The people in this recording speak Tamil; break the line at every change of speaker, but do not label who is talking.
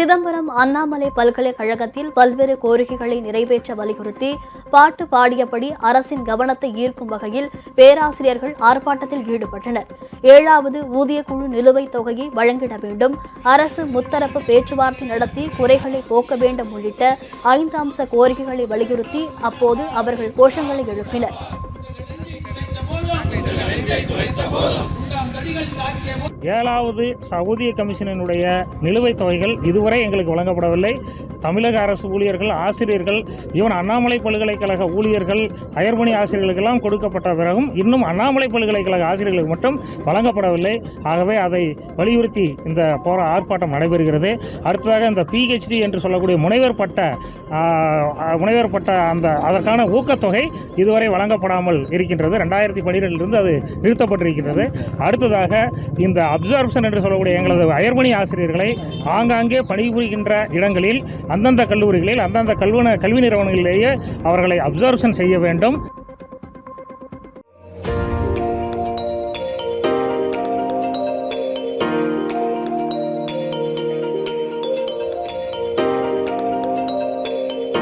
சிதம்பரம் அண்ணாமலை பல்கலைக்கழகத்தில் பல்வேறு கோரிக்கைகளை நிறைவேற்ற வலியுறுத்தி பாட்டு பாடியபடி அரசின் கவனத்தை ஈர்க்கும் வகையில் பேராசிரியர்கள் ஆர்ப்பாட்டத்தில் ஈடுபட்டனர். 7வது ஊதியக்குழு நிலுவைத் தொகையை வழங்கிட வேண்டும், அரசு முத்தரப்பு பேச்சுவார்த்தை நடத்தி குறைகளை போக்க வேண்டும் உள்ளிட்ட 5 அம்ச கோரிக்கைகளை வலியுறுத்தி அப்போது அவர்கள் கோஷங்களை எழுப்பினர்.
7வது ஊதிய கமிஷனினுடைய நிலுவைத் தொகைகள் இதுவரை எங்களுக்கு வழங்கப்படவில்லை. தமிழக அரசு ஊழியர்கள், ஆசிரியர்கள், ஈவன் அண்ணாமலை பல்கலைக்கழக ஊழியர்கள், அயர்பணி ஆசிரியர்களுக்கெல்லாம் கொடுக்கப்பட்ட பிறகும் இன்னும் அண்ணாமலை பல்கலைக்கழக ஆசிரியர்களுக்கு மட்டும் வழங்கப்படவில்லை. ஆகவே அதை வலியுறுத்தி இந்த ஆர்ப்பாட்டம் நடைபெறுகிறது. அடுத்ததாக இந்த PhD என்று சொல்லக்கூடிய முனைவர் பட்ட அதற்கான ஊக்கத்தொகை இதுவரை வழங்கப்படாமல் இருக்கின்றது. 2012 அது நிறுத்தப்பட்டிருக்கின்றது. அடுத்ததாக இந்த அப்சார்ப்ஷன் என்று சொல்லக்கூடிய எங்களது அயர்பணி ஆசிரியர்களை ஆங்காங்கே பணிபுரிகின்ற இடங்களில் அந்தந்த கல்லூரிகளில் அந்தந்த கல்வி நிறுவனங்களிலேயே அவர்களை அப்சார்ப்ஷன் செய்ய வேண்டும்.